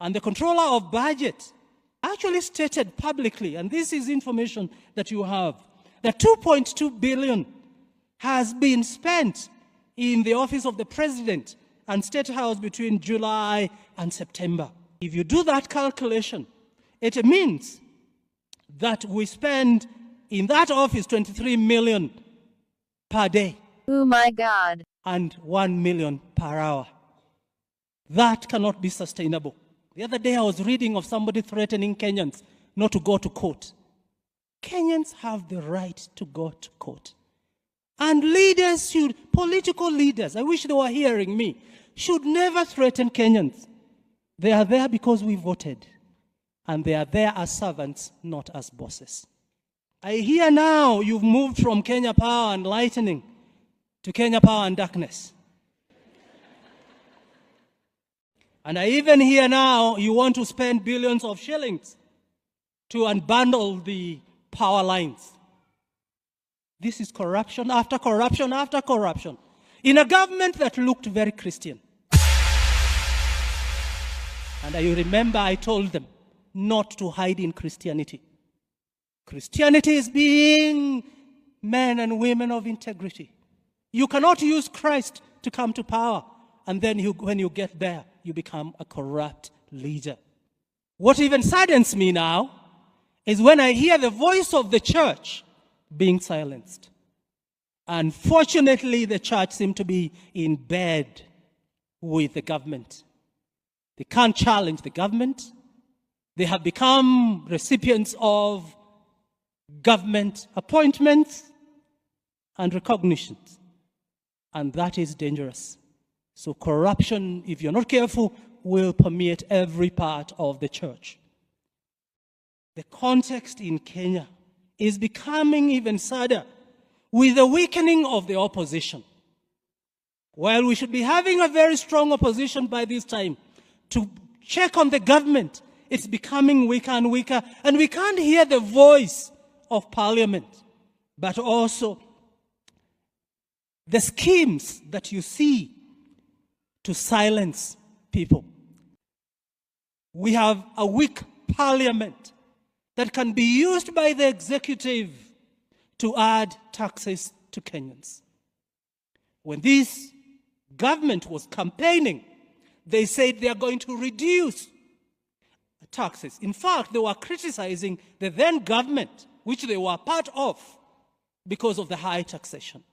And the controller of budget actually stated publicly, and this is information that you have, that 2.2 billion has been spent in the office of the president and State House between July and September. If you do that calculation, it means that we spend in that office 23 million per day. Oh my God. And 1 million per hour. That cannot be sustainable. The other day I was reading of somebody threatening Kenyans not to go to court. Kenyans have the right to go to court. And leaders should, political leaders, I wish they were hearing me, should never threaten Kenyans. They are there because we voted. And they are there as servants, not as bosses. I hear now you've moved from Kenya Power and Lightning to Kenya Power and Darkness. And I even hear now you want to spend billions of shillings to unbundle the power lines. This is corruption after corruption after corruption in a government that looked very Christian. And I remember I told them not to hide in Christianity. Christianity is being men and women of integrity. You cannot use Christ to come to power, and then when you get there, you become a corrupt leader. What even saddens me now is when I hear the voice of the church being silenced. Unfortunately, the church seems to be in bed with the government. They can't challenge the government. They have become recipients of government appointments and recognitions. And that is dangerous. So corruption, if you're not careful, will permeate every part of the church. The context in Kenya is becoming even sadder with the weakening of the opposition. While we should be having a very strong opposition by this time to check on the government, it's becoming weaker and weaker, and we can't hear the voice of parliament, but also the schemes that you see to silence people. We have a weak parliament that can be used by the executive to add taxes to Kenyans. When this government was campaigning, they said they are going to reduce taxes. In fact, they were criticizing the then government, which they were part of, because of the high taxation.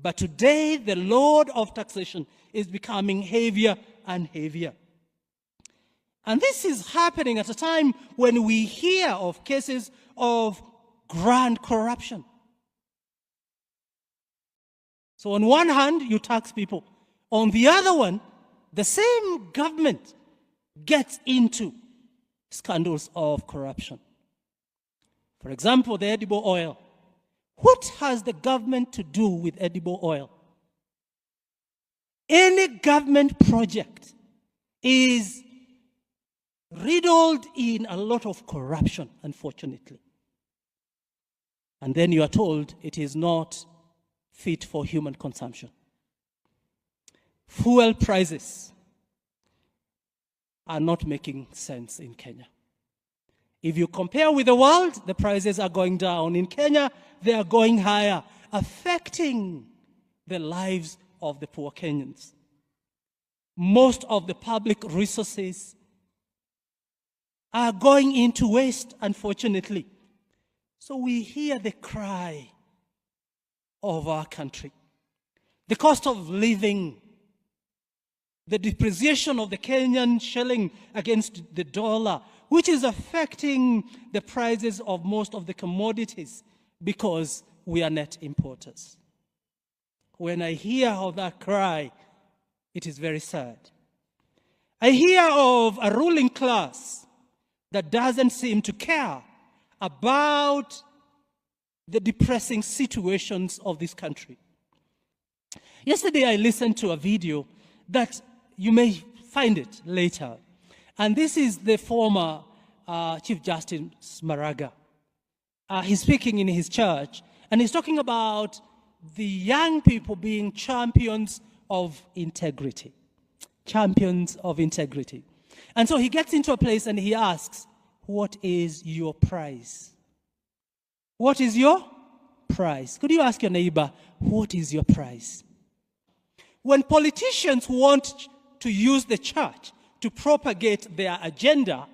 But today, the load of taxation is becoming heavier and heavier. And this is happening at a time when we hear of cases of grand corruption. So on one hand, you tax people. On the other one, the same government gets into scandals of corruption. For example, the edible oil. What has the government to do with edible oil? Any government project is riddled in a lot of corruption, unfortunately. And then you are told it is not fit for human consumption. Fuel prices are not making sense in Kenya. If you compare with the world, the prices are going down. In Kenya, they are going higher, affecting the lives of the poor Kenyans. Most of the public resources are going into waste, unfortunately. So we hear the cry of our country. The cost of living, the depreciation of the Kenyan shilling against the dollar, which is affecting the prices of most of the commodities because we are net importers. When I hear of that cry, it is very sad. I hear of a ruling class that doesn't seem to care about the depressing situations of this country. Yesterday, I listened to a video that you may find it later. And this is the former Chief Justice Maraga. He's speaking in his church, and he's talking about the young people being champions of integrity. Champions of integrity. And so he gets into a place and he asks, what is your price? What is your price? Could you ask your neighbor, what is your price? When politicians want to use the church to propagate their agenda,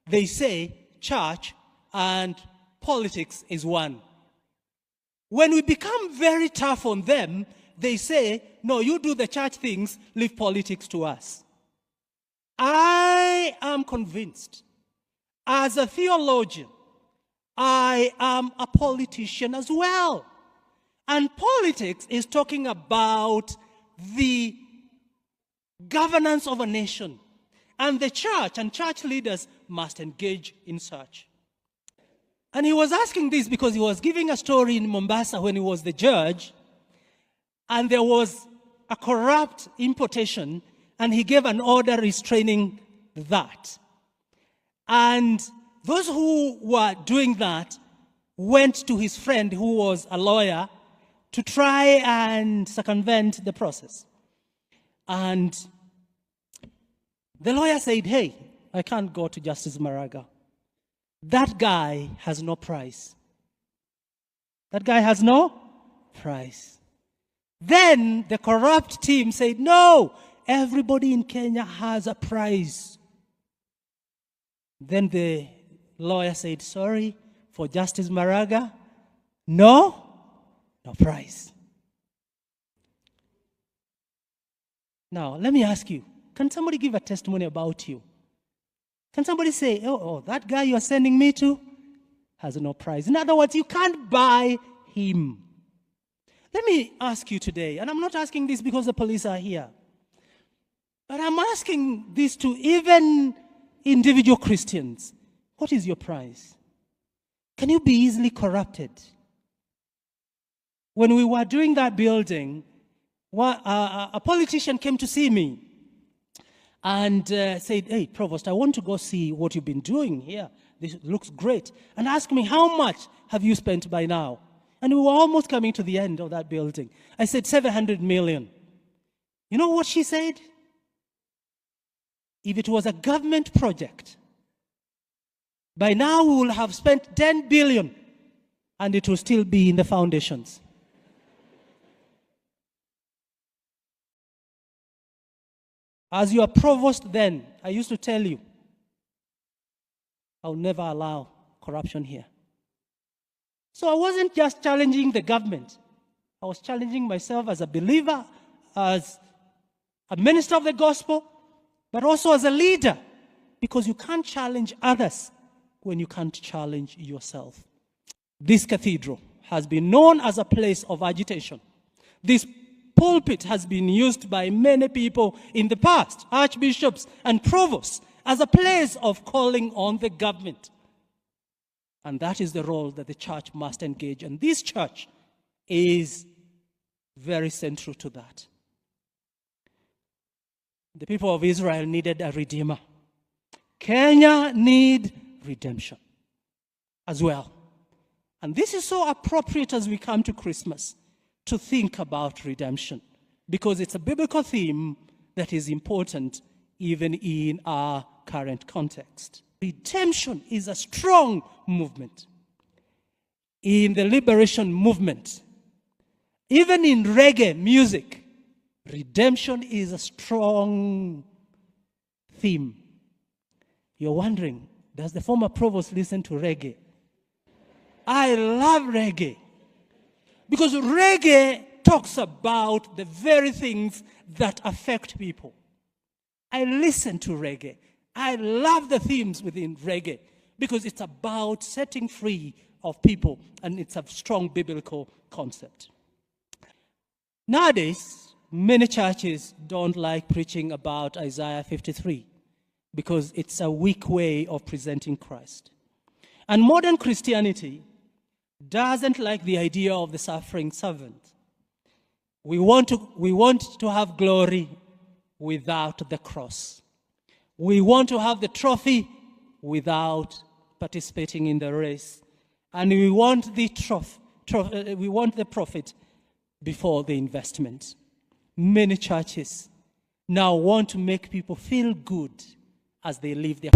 they say church and politics is one. When we become very tough on them, they say, no, you do the church things, leave politics to us. I am convinced, as a theologian, I am a politician as well. And politics is talking about the governance of a nation. And the church and church leaders must engage in such. And he was asking this because he was giving a story in Mombasa when he was the judge, and there was a corrupt importation, and he gave an order restraining that. And those who were doing that went to his friend who was a lawyer to try and circumvent the process. And the lawyer said, hey, I can't go to Justice Maraga. That guy has no price. That guy has no price. Then the corrupt team said, no, everybody in Kenya has a price. Then the lawyer said, sorry, for Justice Maraga, no price. Now, let me ask you, can somebody give a testimony about you? Can somebody say, oh, that guy you're sending me to has no price? In other words, you can't buy him. Let me ask you today, and I'm not asking this because the police are here, but I'm asking this to even individual Christians. What is your price? Can you be easily corrupted? When we were doing that building, a politician came to see me and said, hey, Provost, I want to go see what you've been doing here. This looks great. And asked me, how much have you spent by now? And we were almost coming to the end of that building. I said, 700 million. You know what she said? If it was a government project, by now we will have spent 10 billion and it will still be in the foundations. As your provost then, I used to tell you, I'll never allow corruption here. So I wasn't just challenging the government. I was challenging myself as a believer, as a minister of the gospel, but also as a leader, because you can't challenge others when you can't challenge yourself. This cathedral has been known as a place of agitation. This pulpit has been used by many people in the past, archbishops and provosts, as a place of calling on the government. And that is the role that the church must engage. And this church is very central to that. The people of Israel needed a redeemer. Kenya needs redemption as well. And this is so appropriate as we come to Christmas to think about redemption, because it's a biblical theme that is important even in our current context. Redemption is a strong movement. In the liberation movement, even in reggae music, redemption is a strong theme. You're wondering, does the former provost listen to reggae? I love reggae, because reggae talks about the very things that affect people. I listen to reggae. I love the themes within reggae because it's about setting free of people, and it's a strong biblical concept. Nowadays, many churches don't like preaching about Isaiah 53 because it's a weak way of presenting Christ. And modern Christianity doesn't like the idea of the suffering servant. We want to have glory without the cross. We want to have the trophy without participating in the race. And we want the profit before the investment. Many churches now want to make people feel good as they leave their